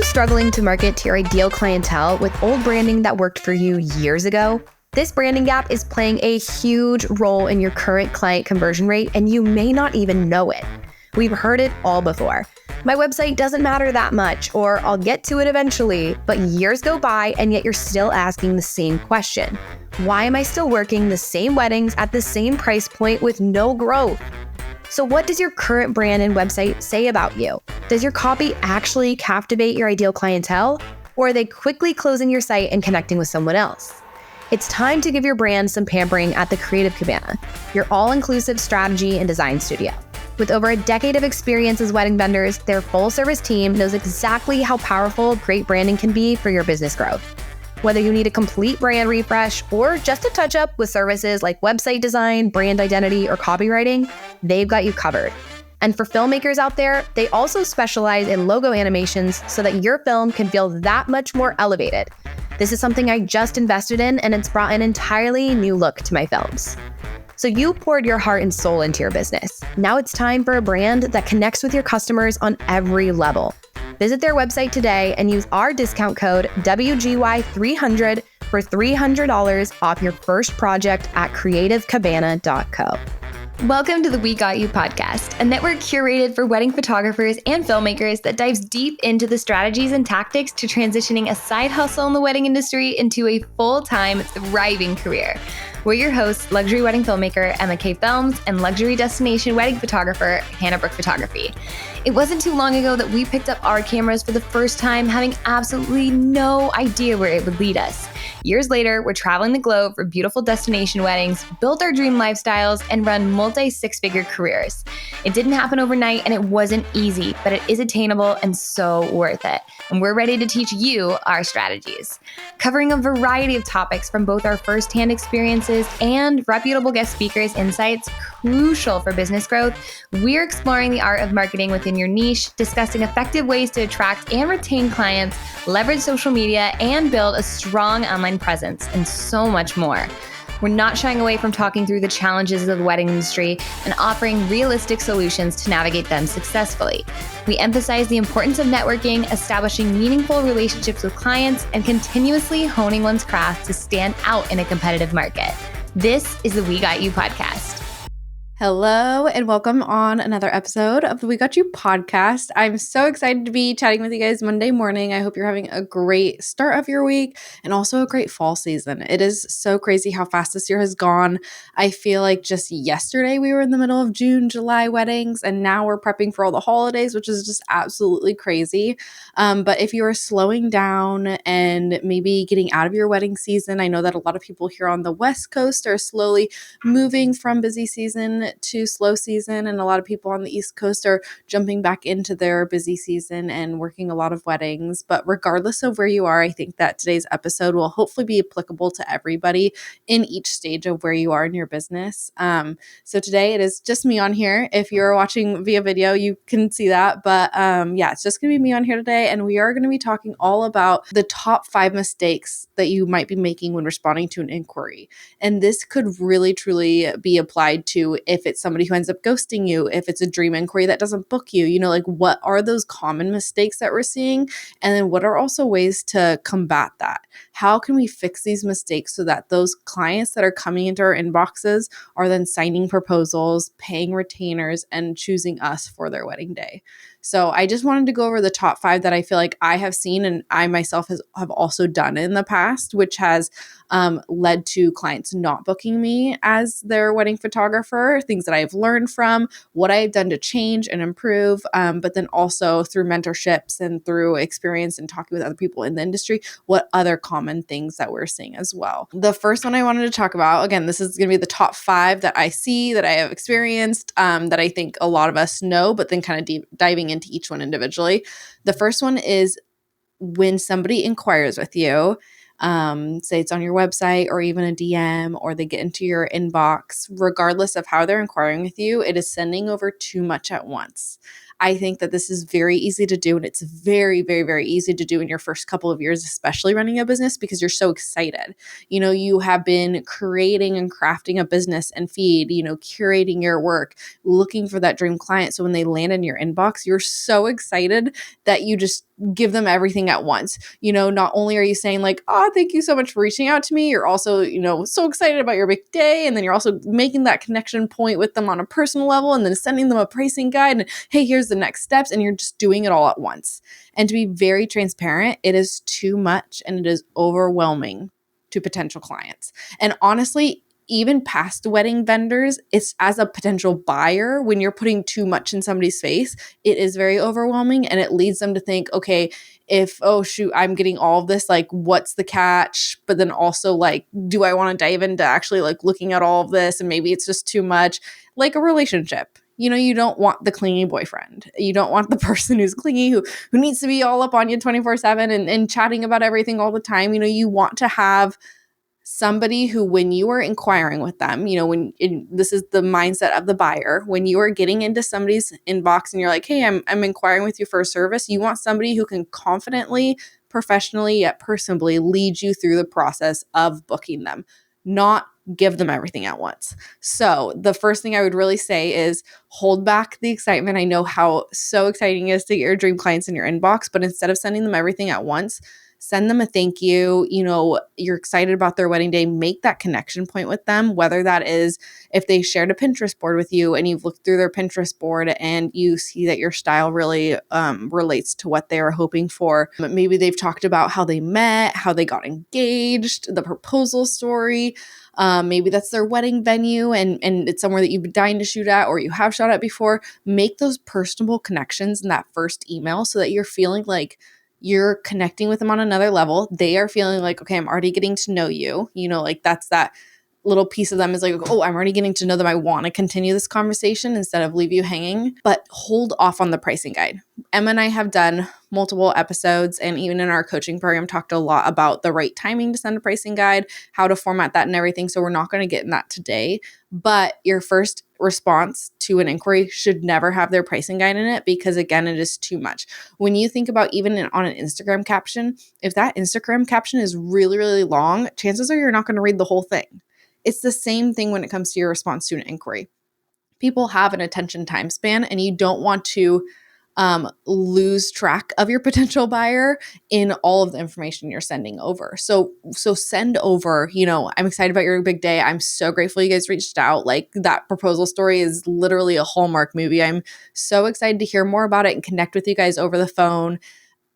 struggling to market to your ideal clientele with old branding that worked for you years ago? This branding gap is playing a huge role in your current client conversion rate, and you may not even know it. We've heard it all before. My website doesn't matter that much, or I'll get to it eventually, but years go by and yet you're still asking the same question. Why am I still working the same weddings at the same price point with no growth? So what does your current brand and website say about you? Does your copy actually captivate your ideal clientele, or are they quickly closing your site and connecting with someone else? It's time to give your brand some pampering at the Creative Cabana, your all-inclusive strategy and design studio. With over a decade of experience as wedding vendors, their full-service team knows exactly how powerful great branding can be for your business growth. Whether you need a complete brand refresh or just a touch-up with services like website design, brand identity, or copywriting, they've got you covered. And for filmmakers out there, they also specialize in logo animations so that your film can feel that much more elevated. This is something I just invested in, and it's brought an entirely new look to my films. So you poured your heart and soul into your business. Now it's time for a brand that connects with your customers on every level. Visit their website today and use our discount code WGY300 for $300 off your first project at creativecabana.co. Welcome to the We Got You podcast, a network curated for wedding photographers and filmmakers that dives deep into the strategies and tactics to transitioning a side hustle in the wedding industry into a full-time, thriving career. We're your hosts, luxury wedding filmmaker Emma K. Films and luxury destination wedding photographer Hannah Brook Photography. It wasn't too long ago that we picked up our cameras for the first time, having absolutely no idea where it would lead us. Years later, we're traveling the globe for beautiful destination weddings, build our dream lifestyles, and run multi-six-figure careers. It didn't happen overnight and it wasn't easy, but it is attainable and so worth it. And we're ready to teach you our strategies. Covering a variety of topics from both our firsthand experiences and reputable guest speakers' insights crucial for business growth, we're exploring the art of marketing within your niche, discussing effective ways to attract and retain clients, leverage social media, and build a strong online presence, and so much more. We're not shying away from talking through the challenges of the wedding industry and offering realistic solutions to navigate them successfully. We emphasize the importance of networking, establishing meaningful relationships with clients, and continuously honing one's craft to stand out in a competitive market. This is the We Got You podcast. Hello and welcome on another episode of the We Got You podcast. I'm so excited to be chatting with you guys Monday morning. I hope you're having a great start of your week and also a great fall season. It is so crazy how fast this year has gone. I feel like just yesterday we were in the middle of June, July weddings, and now we're prepping for all the holidays, which is just absolutely crazy. But if you are slowing down and maybe getting out of your wedding season, I know that a lot of people here on the West Coast are slowly moving from busy season to slow season, and a lot of people on the East Coast are jumping back into their busy season and working a lot of weddings. But regardless of where you are, I think that today's episode will hopefully be applicable to everybody in each stage of where you are in your business. So today it is just me on here. If you're watching via video, you can see that. But yeah, it's just going to be me on here today, and we are going to be talking all about the top 5 mistakes that you might be making when responding to an inquiry. And this could really, truly be applied to if it's somebody who ends up ghosting you, if it's a dream inquiry that doesn't book you, like what are those common mistakes that we're seeing? And then what are also ways to combat that? How can we fix these mistakes so that those clients that are coming into our inboxes are then signing proposals, paying retainers, and choosing us for their wedding day? So I just wanted to go over the top 5 that I feel like I have seen and I myself have also done in the past, which has led to clients not booking me as their wedding photographer, things that I've learned from, what I've done to change and improve, but then also through mentorships and through experience and talking with other people in the industry, what other common things that we're seeing as well. The first one I wanted to talk about, again, this is going to be the top 5 that I see, that I have experienced, that I think a lot of us know, but then kind of diving into each one individually. The first one is when somebody inquires with you, say it's on your website or even a DM, or they get into your inbox, regardless of how they're inquiring with you, it is sending over too much at once. I think that this is very easy to do, and it's very, very, very easy to do in your first couple of years, especially running a business, because you're so excited. You have been creating and crafting a business and feed, curating your work, looking for that dream client. So when they land in your inbox, you're so excited that you just give them everything at once. Not only are you saying like, oh, thank you so much for reaching out to me, you're also, so excited about your big day. And then you're also making that connection point with them on a personal level, and then sending them a pricing guide and, hey, here's the next steps. And you're just doing it all at once. And to be very transparent, it is too much and it is overwhelming to potential clients. And honestly, even past wedding vendors, it's as a potential buyer, when you're putting too much in somebody's face, it is very overwhelming, and it leads them to think, okay, if, oh shoot, I'm getting all of this, like, what's the catch? But then also, like, do I want to dive into actually like looking at all of this? And maybe it's just too much. Like a relationship. You don't want the clingy boyfriend. You don't want the person who's clingy, who needs to be all up on you 24/7 and chatting about everything all the time. You want to have somebody who, when you are inquiring with them, this is the mindset of the buyer, when you are getting into somebody's inbox and you're like, hey, I'm inquiring with you for a service, you want somebody who can confidently, professionally, yet personally lead you through the process of booking them, not give them everything at once. So the first thing I would really say is hold back the excitement. I know how so exciting it is to get your dream clients in your inbox, but instead of sending them everything at once, send them a thank you. You're excited about their wedding day. Make that connection point with them, whether that is if they shared a Pinterest board with you and you've looked through their Pinterest board and you see that your style really relates to what they were hoping for. But maybe they've talked about how they met, how they got engaged, the proposal story. Maybe that's their wedding venue and it's somewhere that you've been dying to shoot at or you have shot at before. Make those personable connections in that first email so that you're feeling like you're connecting with them on another level. They are feeling like, okay, I'm already getting to know you. Like that's that little piece of them is like, oh, I'm already getting to know them. I want to continue this conversation instead of leave you hanging. But hold off on the pricing guide. Emma and I have done multiple episodes, and even in our coaching program talked a lot about the right timing to send a pricing guide, how to format that and everything. So we're not going to get in that today. But your first response to an inquiry should never have their pricing guide in it, because again, it is too much. When you think about even on an Instagram caption, if that Instagram caption is really, really long, chances are you're not going to read the whole thing. It's the same thing when it comes to your response to an inquiry. People have an attention time span, and you don't want to lose track of your potential buyer in all of the information you're sending over. So send over, I'm excited about your big day. I'm so grateful you guys reached out. Like, that proposal story is literally a Hallmark movie. I'm so excited to hear more about it and connect with you guys over the phone.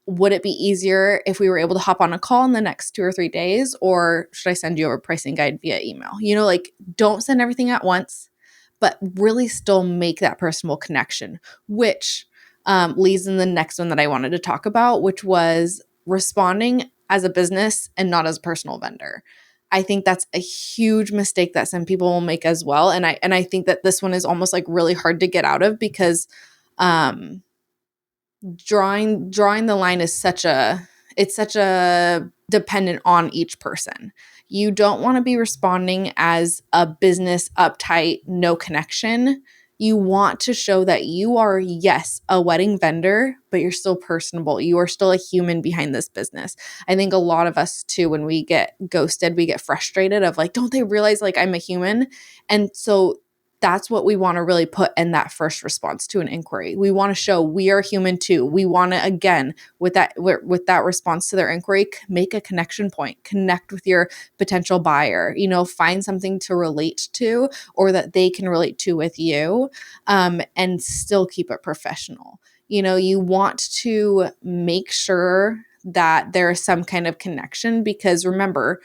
Would it be easier if we were able to hop on a call in the next 2 or 3 days, or should I send you over a pricing guide via email? Don't send everything at once, but really still make that personal connection, which leads in the next one that I wanted to talk about, which was responding as a business and not as a personal vendor. I think that's a huge mistake that some people will make as well. And I think that this one is almost like really hard to get out of, because drawing the line is such a dependent on each person. You don't want to be responding as a business, uptight, no connection. You want to show that you are, yes, a wedding vendor, but you're still personable. You are still a human behind this business. I think a lot of us too, when we get ghosted, we get frustrated of like, don't they realize like I'm a human? And so that's what we want to really put in that first response to an inquiry. We want to show we are human too. We want to, again, with that response to their inquiry, make a connection point, connect with your potential buyer, find something to relate to or that they can relate to with you, and still keep it professional. You want to make sure that there is some kind of connection, because remember,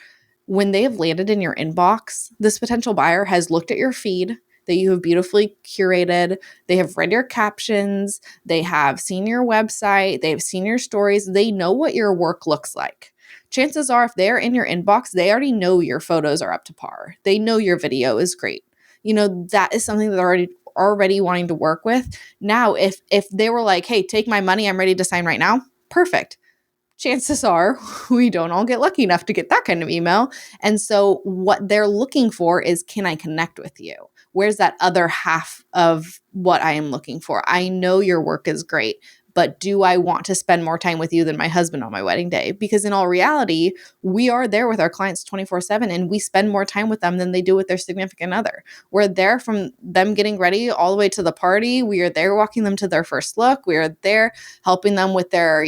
when they have landed in your inbox, this potential buyer has looked at your feed that you have beautifully curated. They have read your captions. They have seen your website. They have seen your stories. They know what your work looks like. Chances are, if they're in your inbox, they already know your photos are up to par. They know your video is great. That is something that they're already wanting to work with. Now, if they were like, hey, take my money, I'm ready to sign right now, perfect. Chances are we don't all get lucky enough to get that kind of email. And so what they're looking for is, can I connect with you? where's that other half of what I am looking for? I know your work is great, but do I want to spend more time with you than my husband on my wedding day? Because in all reality, we are there with our clients 24/7 and we spend more time with them than they do with their significant other. We're there from them getting ready all the way to the party. We are there walking them to their first look. We are there helping them with their,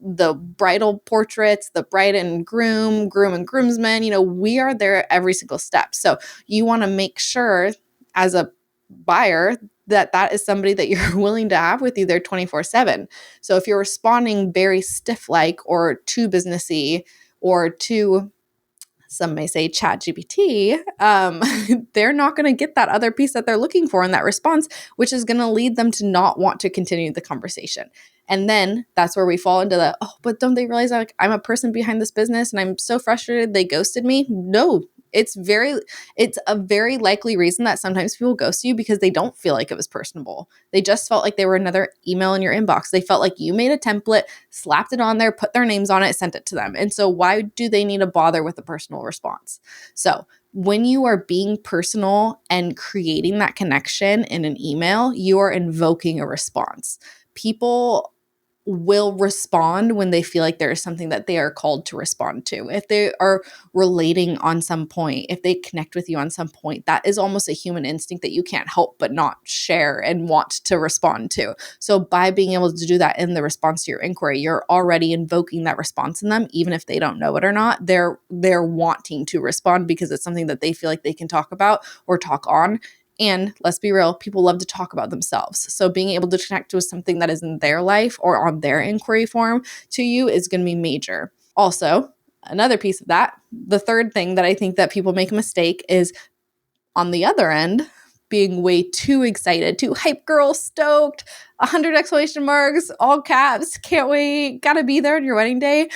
the bridal portraits, the bride and groom and groomsmen. We are there every single step. So you want to make sure as a buyer that is somebody that you're willing to have with you there 24/7. So if you're responding very stiff-like or too businessy or too, some may say, ChatGPT, they're not going to get that other piece that they're looking for in that response, which is going to lead them to not want to continue the conversation. And then that's where we fall into the, oh, but don't they realize I'm a person behind this business and I'm so frustrated they ghosted me? No, it's a very likely reason that sometimes people ghost you because they don't feel like it was personable. They just felt like they were another email in your inbox. They felt like you made a template, slapped it on there, put their names on it, sent it to them. And so why do they need to bother with a personal response? So when you are being personal and creating that connection in an email, you are invoking a response. People will respond when they feel like there is something that they are called to respond to. If they are relating on some point, if they connect with you on some point, that is almost a human instinct that you can't help but not share and want to respond to. So by being able to do that in the response to your inquiry, you're already invoking that response in them, even if they don't know it or not. They're wanting to respond because it's something that they feel like they can talk about or talk on. And let's be real, people love to talk about themselves. So being able to connect with something that is in their life or on their inquiry form to you is going to be major. Also, another piece of that, the third thing that I think that people make a mistake is on the other end, being way too excited, too hype girl, stoked, 100 exclamation marks, all caps, can't wait, gotta be there on your wedding day.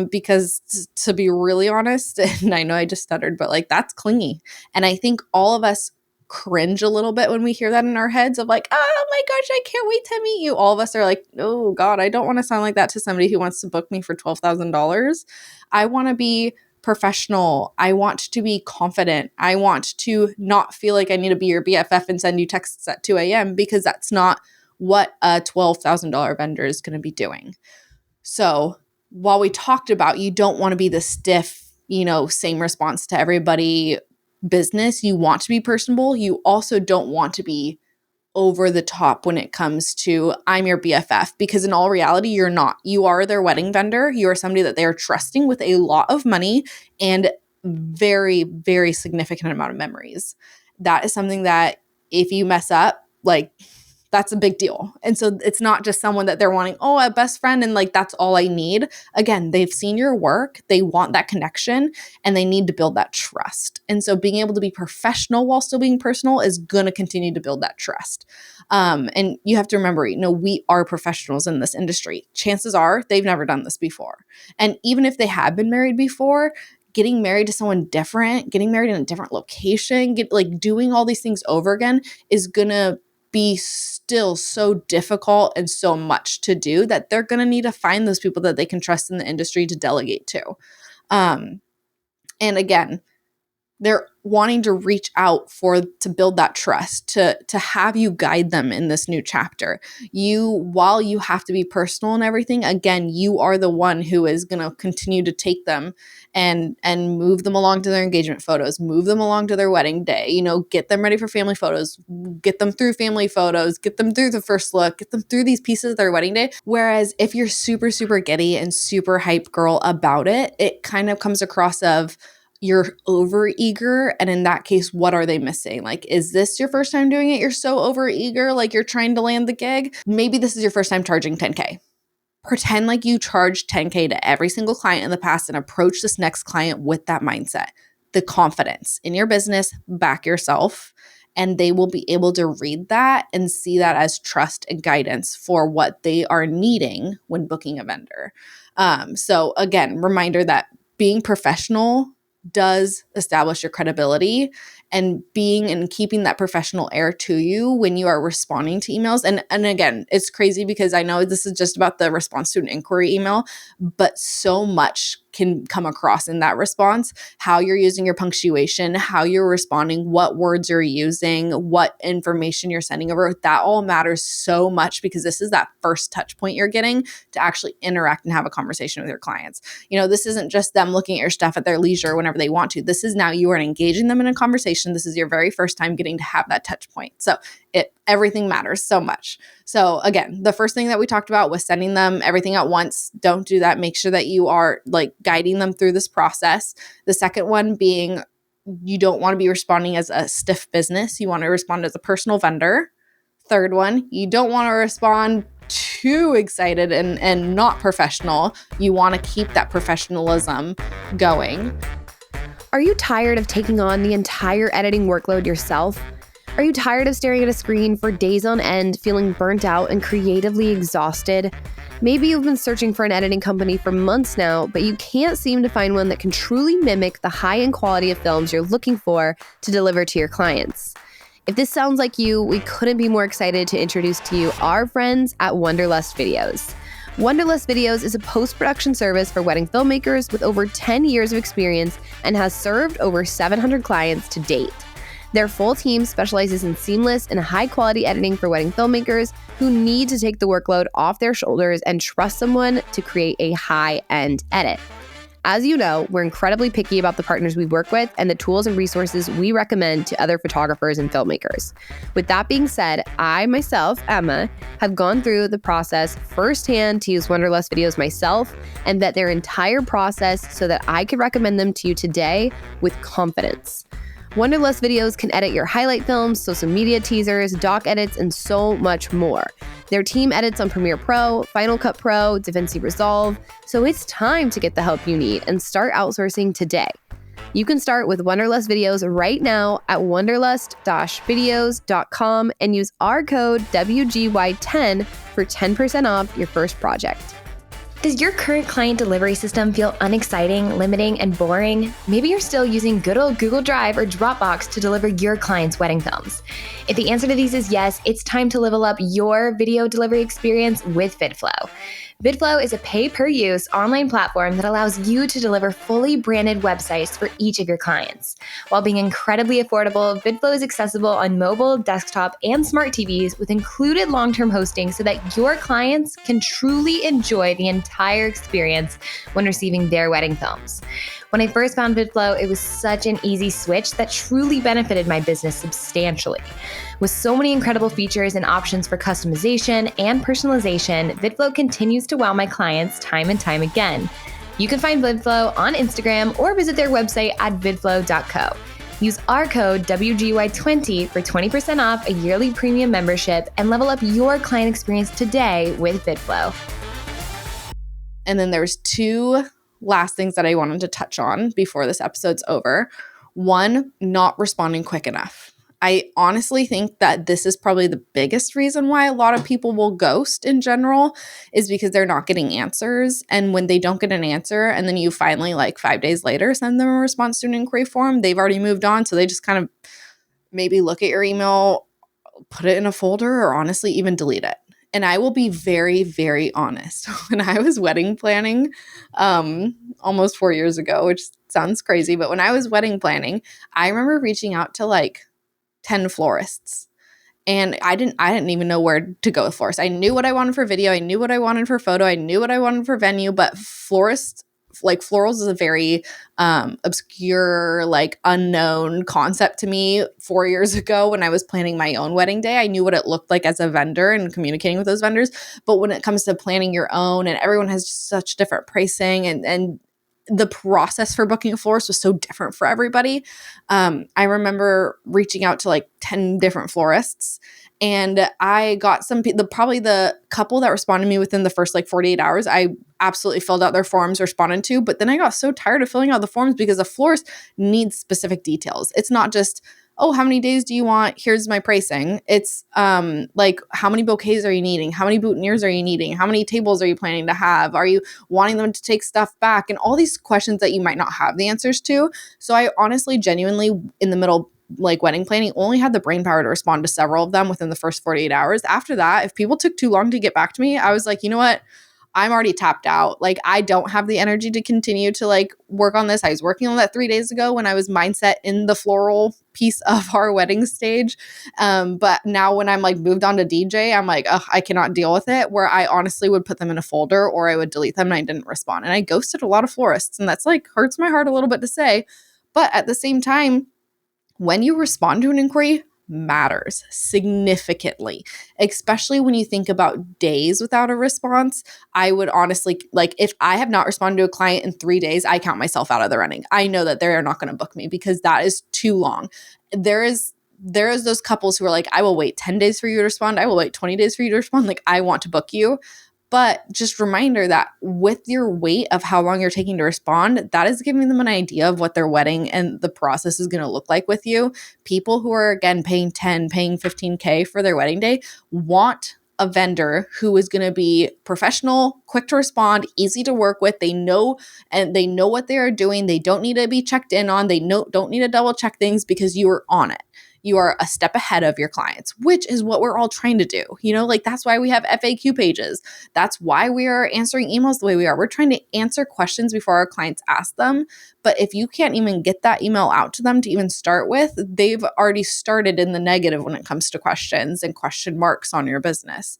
Because to be really honest, and I know I just stuttered, but that's clingy. And I think all of us cringe a little bit when we hear that in our heads of oh my gosh, I can't wait to meet you. All of us are like, oh God, I don't want to sound like that to somebody who wants to book me for $12,000. I want to be professional. I want to be confident. I want to not feel like I need to be your BFF and send you texts at 2 a.m. because that's not what a $12,000 vendor is going to be doing. So while we talked about you don't want to be the stiff, same response to everybody business, you want to be personable. You also don't want to be over the top when it comes to I'm your BFF, because in all reality, you're not. You are their wedding vendor. You are somebody that they are trusting with a lot of money and very, very significant amount of memories. That is something that if you mess up, that's a big deal. And so it's not just someone that they're wanting, a best friend, and that's all I need. Again, they've seen your work, they want that connection, and they need to build that trust. And so being able to be professional while still being personal is going to continue to build that trust. And you have to remember, we are professionals in this industry. Chances are they've never done this before. And even if they have been married before, getting married to someone different, getting married in a different location, doing all these things over again is going to be still so difficult and so much to do that they're going to need to find those people that they can trust in the industry to delegate to. And again, they're wanting to reach out to build that trust, to have you guide them in this new chapter. While you have to be personal and everything, again, you are the one who is going to continue to take them and move them along to their engagement photos, move them along to their wedding day, get them ready for family photos, get them through family photos, get them through the first look, get them through these pieces of their wedding day. Whereas if you're super, super giddy and super hype girl about it, it kind of comes across of you're over eager. And in that case, what are they missing? Is this your first time doing it? You're so over eager, you're trying to land the gig. Maybe this is your first time charging $10K. Pretend like you charged $10K to every single client in the past and approach this next client with that mindset, the confidence in your business, back yourself, and they will be able to read that and see that as trust and guidance for what they are needing when booking a vendor. So again, reminder that being professional does establish your credibility, and being and keeping that professional air to you when you are responding to emails. And again, it's crazy because I know this is just about the response to an inquiry email, but so much can come across in that response, how you're using your punctuation, how you're responding, what words you're using, what information you're sending over. That all matters so much because this is that first touch point you're getting to actually interact and have a conversation with your clients. This isn't just them looking at your stuff at their leisure whenever they want to. This is now you are engaging them in a conversation. This is your very first time getting to have that touch point. So everything matters so much. So again, the first thing that we talked about was sending them everything at once. Don't do that. Make sure that you are guiding them through this process. The second one being, you don't want to be responding as a stiff business. You want to respond as a personal vendor. Third one, you don't want to respond too excited and not professional. You want to keep that professionalism going. Are you tired of taking on the entire editing workload yourself? Are you tired of staring at a screen for days on end, feeling burnt out and creatively exhausted? Maybe you've been searching for an editing company for months now, but you can't seem to find one that can truly mimic the high-end quality of films you're looking for to deliver to your clients. If this sounds like you, we couldn't be more excited to introduce to you our friends at Wonderlust Videos. Wonderlust Videos is a post-production service for wedding filmmakers with over 10 years of experience and has served over 700 clients to date. Their full team specializes in seamless and high-quality editing for wedding filmmakers who need to take the workload off their shoulders and trust someone to create a high-end edit. As you know, we're incredibly picky about the partners we work with and the tools and resources we recommend to other photographers and filmmakers. With that being said, I myself, Emma, have gone through the process firsthand to use Wonderlust Videos myself and vet their entire process so that I could recommend them to you today with confidence. Wonderlust Videos can edit your highlight films, social media teasers, doc edits, and so much more. Their team edits on Premiere Pro, Final Cut Pro, DaVinci Resolve, so it's time to get the help you need and start outsourcing today. You can start with Wonderlust Videos right now at wonderlust-videos.com and use our code WGY10 for 10% off your first project. Does your current client delivery system feel unexciting, limiting, and boring? Maybe you're still using good old Google Drive or Dropbox to deliver your clients' wedding films. If the answer to these is yes, it's time to level up your video delivery experience with VidFlow. VidFlow is a pay-per-use online platform that allows you to deliver fully branded websites for each of your clients. While being incredibly affordable, VidFlow is accessible on mobile, desktop, and smart TVs with included long-term hosting so that your clients can truly enjoy the entire experience when receiving their wedding films. When I first found VidFlow, it was such an easy switch that truly benefited my business substantially. With so many incredible features and options for customization and personalization, VidFlow continues to wow my clients time and time again. You can find VidFlow on Instagram or visit their website at vidflow.co. Use our code WGY20 for 20% off a yearly premium membership and level up your client experience today with VidFlow. And then there's two last things that I wanted to touch on before this episode's over. One, not responding quick enough. I honestly think that this is probably the biggest reason why a lot of people will ghost in general is because they're not getting answers. And when they don't get an answer and then you finally 5 days later send them a response to an inquiry form, they've already moved on. So they just kind of maybe look at your email, put it in a folder, or honestly even delete it. And I will be very, very honest. When I was wedding planning almost 4 years ago, which sounds crazy, but when I was wedding planning, I remember reaching out to 10 florists. And I didn't even know where to go with florists. I knew what I wanted for video. I knew what I wanted for photo. I knew what I wanted for venue. But florists, florals is a very obscure, unknown concept to me 4 years ago when I was planning my own wedding day. I knew what it looked like as a vendor and communicating with those vendors. But when it comes to planning your own, and everyone has such different pricing and the process for booking a florist was so different for everybody. I remember reaching out to 10 different florists, and I got probably the couple that responded to me within the first 48 hours. I absolutely filled out their forms, responded to, but then I got so tired of filling out the forms because a florist needs specific details. It's not just, oh, how many days do you want? Here's my pricing. It's how many bouquets are you needing? How many boutonnieres are you needing? How many tables are you planning to have? Are you wanting them to take stuff back? And all these questions that you might not have the answers to. So I honestly, genuinely, in the middle, wedding planning, only had the brain power to respond to several of them within the first 48 hours. After that, if people took too long to get back to me, I was like, you know what? I'm already tapped out. Like, I don't have the energy to continue to like work on this. I was working on that 3 days ago when I was mindset in the floral piece of our wedding stage. But now when I'm like moved on to DJ, I'm like, ugh, I cannot deal with it, where I honestly would put them in a folder or I would delete them and I didn't respond. And I ghosted a lot of florists, and that's like hurts my heart a little bit to say. But at the same time, when you respond to an inquiry, matters significantly, especially when you think about days without a response. I would honestly, like, if I have not responded to a client in 3 days, I count myself out of the running. I know that they're not going to book me because that is too long. There is those couples who are like, I will wait 10 days for you to respond. I will wait 20 days for you to respond. Like, I want to book you. But just reminder that with your wait of how long you're taking to respond, that is giving them an idea of what their wedding and the process is going to look like with you. People who are, again, paying 10, paying 15K for their wedding day want a vendor who is going to be professional, quick to respond, easy to work with. They know what they are doing. They don't need to be checked in on. They don't need to double check things because you are on it. You are a step ahead of your clients, which is what we're all trying to do. Like, that's why we have FAQ pages. That's why we are answering emails the way we are. We're trying to answer questions before our clients ask them. But if you can't even get that email out to them to even start with, they've already started in the negative when it comes to questions and question marks on your business.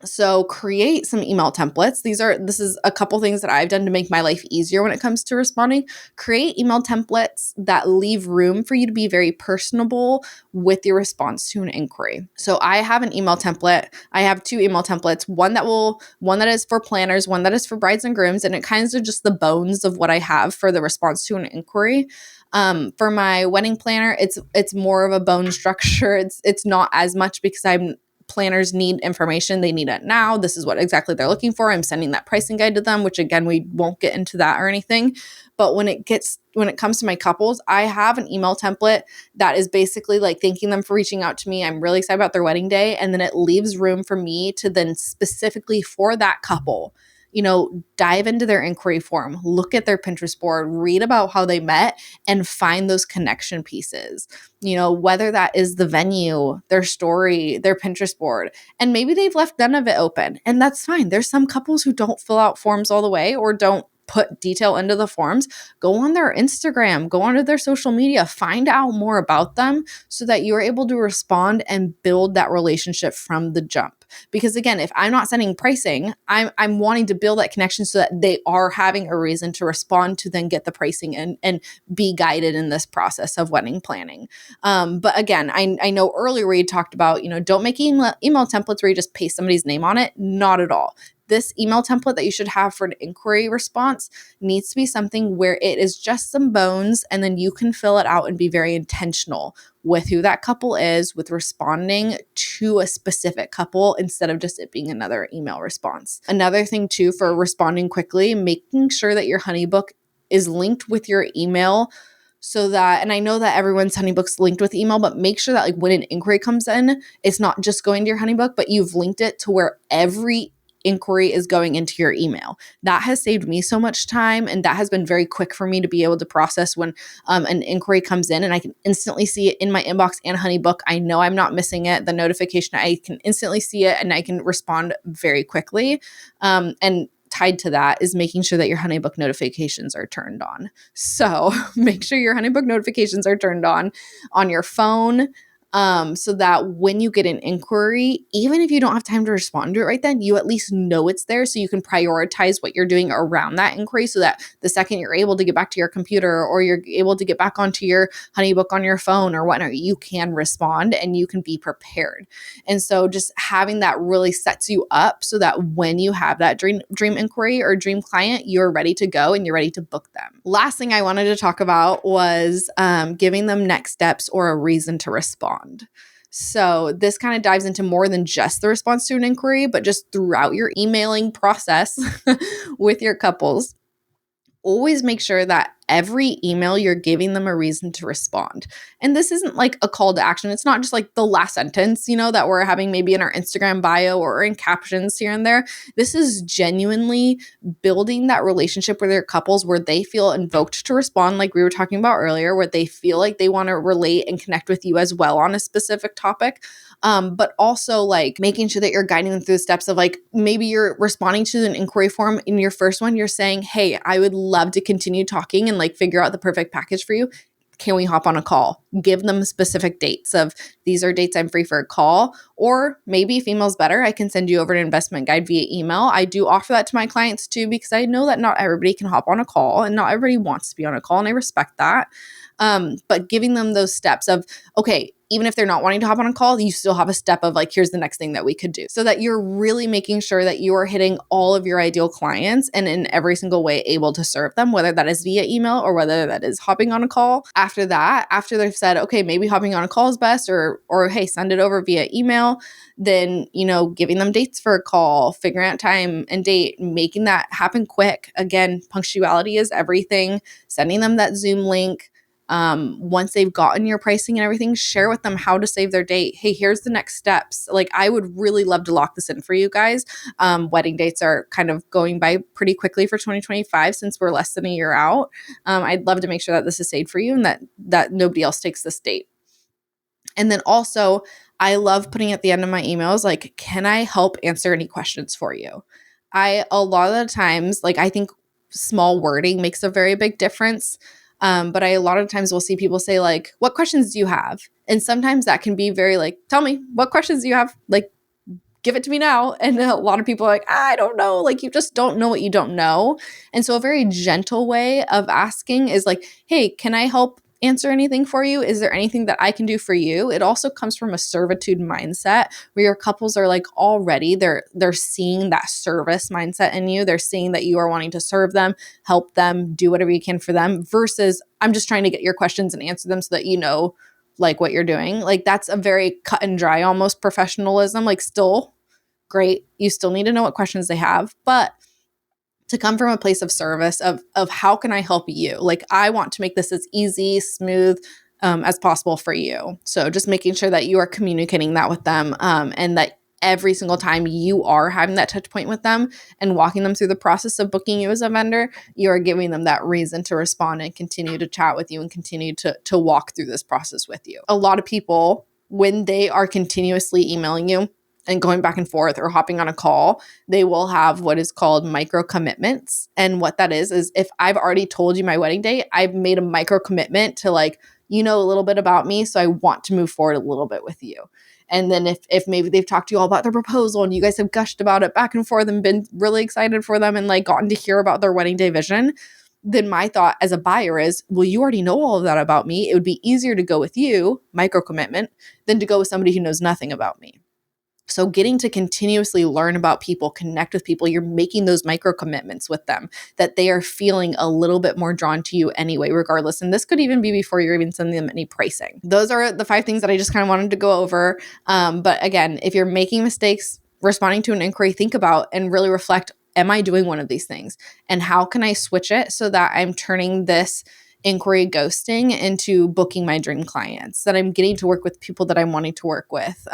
So create some email templates. This is a couple things that I've done to make my life easier when it comes to responding. Create email templates that leave room for you to be very personable with your response to an inquiry. So I have an email template. I have 2 email templates, one that is for planners, one that is for brides and grooms, and it kind of just the bones of what I have for the response to an inquiry. For my wedding planner, it's more of a bone structure. It's not as much because planners need information. They need it now. This is what exactly they're looking for. I'm sending that pricing guide to them, which again, we won't get into that or anything. But when it comes to my couples, I have an email template that is basically like thanking them for reaching out to me. I'm really excited about their wedding day. And then it leaves room for me to then specifically for that couple, dive into their inquiry form, look at their Pinterest board, read about how they met, and find those connection pieces. Whether that is the venue, their story, their Pinterest board, and maybe they've left none of it open, and that's fine. There's some couples who don't fill out forms all the way or don't put detail into the forms. Go on their Instagram, go onto their social media, find out more about them so that you're able to respond and build that relationship from the jump. Because again, if I'm not sending pricing, I'm wanting to build that connection so that they are having a reason to respond to then get the pricing and be guided in this process of wedding planning. But again, I know earlier we talked about, don't make email templates where you just paste somebody's name on it. Not at all. This email template that you should have for an inquiry response needs to be something where it is just some bones, and then you can fill it out and be very intentional with who that couple is, with responding to a specific couple instead of just it being another email response. Another thing too for responding quickly, making sure that your Honeybook is linked with your email so that, and I know that everyone's Honeybook's linked with email, but make sure that like when an inquiry comes in, it's not just going to your Honeybook, but you've linked it to where every inquiry is going into your email. That has saved me so much time, and that has been very quick for me to be able to process when an inquiry comes in and I can instantly see it in my inbox and Honeybook. I know I'm not missing it. The notification, I can instantly see it and I can respond very quickly. And tied to that is making sure that your Honeybook notifications are turned on. So make sure your Honeybook notifications are turned on your phone. So that when you get an inquiry, even if you don't have time to respond to it right then, you at least know it's there so you can prioritize what you're doing around that inquiry so that the second you're able to get back to your computer or you're able to get back onto your Honeybook on your phone or whatnot, you can respond and you can be prepared. And so just having that really sets you up so that when you have that dream inquiry or dream client, you're ready to go and you're ready to book them. Last thing I wanted to talk about was giving them next steps or a reason to respond. So this kind of dives into more than just the response to an inquiry, but just throughout your emailing process with your couples. Always make sure that every email, you're giving them a reason to respond. And this isn't like a call to action. It's not just like the last sentence, that we're having maybe in our Instagram bio or in captions here and there. This is genuinely building that relationship with your couples where they feel invoked to respond, like we were talking about earlier, where they feel like they want to relate and connect with you as well on a specific topic. But also like making sure that you're guiding them through the steps of like, maybe you're responding to an inquiry form. In your first one, you're saying, hey, I would love to continue talking and like figure out the perfect package for you. Can we hop on a call? Give them specific dates of these are dates I'm free for a call. Or maybe if email's better, I can send you over an investment guide via email. I do offer that to my clients too, because I know that not everybody can hop on a call and not everybody wants to be on a call, and I respect that. But giving them those steps of, okay, even if they're not wanting to hop on a call, you still have a step of like, here's the next thing that we could do, so that you're really making sure that you are hitting all of your ideal clients and in every single way able to serve them, whether that is via email or whether that is hopping on a call. After that, after they've said, okay, maybe hopping on a call is best, or hey, send it over via email, then, giving them dates for a call, figuring out time and date, making that happen quick. Again, punctuality is everything. Sending them that Zoom link. Once they've gotten your pricing and everything, share with them how to save their date. Hey, here's the next steps. Like, I would really love to lock this in for you guys. Wedding dates are kind of going by pretty quickly for 2025 since we're less than a year out. I'd love to make sure that this is saved for you and that nobody else takes this date. And then also, I love putting at the end of my emails, like, can I help answer any questions for you? A lot of the times, like, I think small wording makes a very big difference. But a lot of times will see people say like, what questions do you have? And sometimes that can be very like, tell me, what questions do you have? Like, give it to me now. And a lot of people are like, I don't know. Like, you just don't know what you don't know. And so a very gentle way of asking is like, hey, can I help answer anything for you? Is there anything that I can do for you? It also comes from a servitude mindset where your couples are like already they're seeing that service mindset in you. They're seeing that you are wanting to serve them, help them, do whatever you can for them, versus I'm just trying to get your questions and answer them so that like what you're doing. Like, that's a very cut and dry almost professionalism. Like, still great. You still need to know what questions they have, but to come from a place of service of how can I help you? Like, I want to make this as easy, smooth as possible for you. So just making sure that you are communicating that with them, and that every single time you are having that touch point with them and walking them through the process of booking you as a vendor, you are giving them that reason to respond and continue to chat with you and continue to walk through this process with you. A lot of people, when they are continuously emailing you and going back and forth or hopping on a call, they will have what is called micro commitments. And what that is if I've already told you my wedding date, I've made a micro commitment to like, a little bit about me. So I want to move forward a little bit with you. And then if maybe they've talked to you all about their proposal and you guys have gushed about it back and forth and been really excited for them and like gotten to hear about their wedding day vision, then my thought as a buyer is, well, you already know all of that about me. It would be easier to go with you, micro commitment, than to go with somebody who knows nothing about me. So getting to continuously learn about people, connect with people, you're making those micro commitments with them that they are feeling a little bit more drawn to you anyway, regardless. And this could even be before you're even sending them any pricing. Those are the 5 things that I just kind of wanted to go over. But again, if you're making mistakes responding to an inquiry, think about and really reflect, am I doing one of these things? And how can I switch it so that I'm turning this inquiry ghosting into booking my dream clients, that I'm getting to work with people that I'm wanting to work with.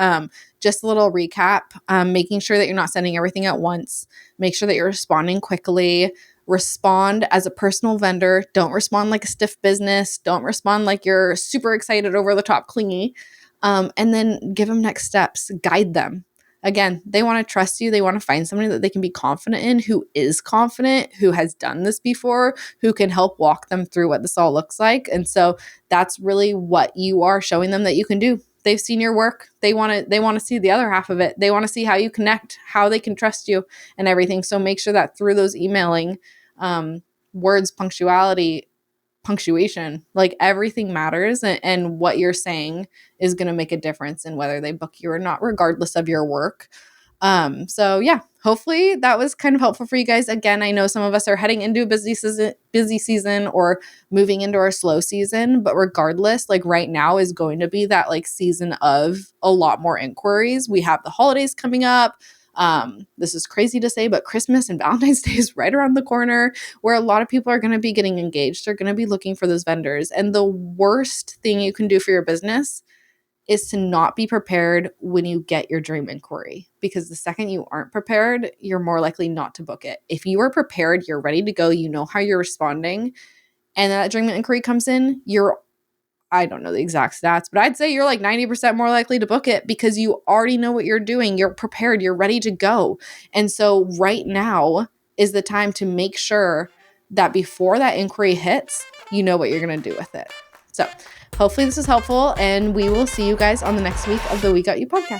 Just a little recap, making sure that you're not sending everything at once. Make sure that you're responding quickly. Respond as a personal vendor. Don't respond like a stiff business. Don't respond like you're super excited, over the top, clingy. And then give them next steps. Guide them. Again, they want to trust you. They want to find somebody that they can be confident in, who is confident, who has done this before, who can help walk them through what this all looks like. And so that's really what you are showing them that you can do. They've seen your work. They want to see the other half of it. They want to see how you connect, how they can trust you and everything. So make sure that through those emailing, words, punctuation, like everything matters, and what you're saying is going to make a difference in whether they book you or not, regardless of your work. So yeah, hopefully that was kind of helpful for you guys. Again, I know some of us are heading into a busy season or moving into our slow season, but regardless, like right now is going to be that like season of a lot more inquiries. We have the holidays coming up. This is crazy to say, but Christmas and Valentine's Day is right around the corner where a lot of people are going to be getting engaged. They're going to be looking for those vendors. And the worst thing you can do for your business is to not be prepared when you get your dream inquiry, because the second you aren't prepared, you're more likely not to book it. If you are prepared, you're ready to go, you know how you're responding, and that dream inquiry comes in, I don't know the exact stats, but I'd say you're like 90% more likely to book it because you already know what you're doing. You're prepared. You're ready to go. And so right now is the time to make sure that before that inquiry hits, you know what you're going to do with it. So hopefully this is helpful, and we will see you guys on the next week of the We Got You podcast.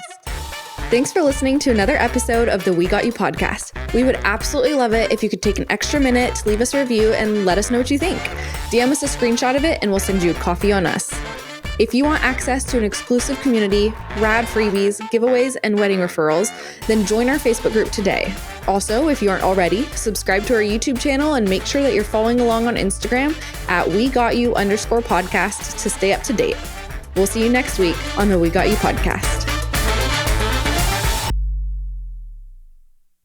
Thanks for listening to another episode of the We Got You podcast. We would absolutely love it if you could take an extra minute to leave us a review and let us know what you think. DM us a screenshot of it and we'll send you a coffee on us. If you want access to an exclusive community, rad freebies, giveaways, and wedding referrals, then join our Facebook group today. Also, if you aren't already, subscribe to our YouTube channel and make sure that you're following along on Instagram at WeGotYou_podcast to stay up to date. We'll see you next week on the We Got You podcast.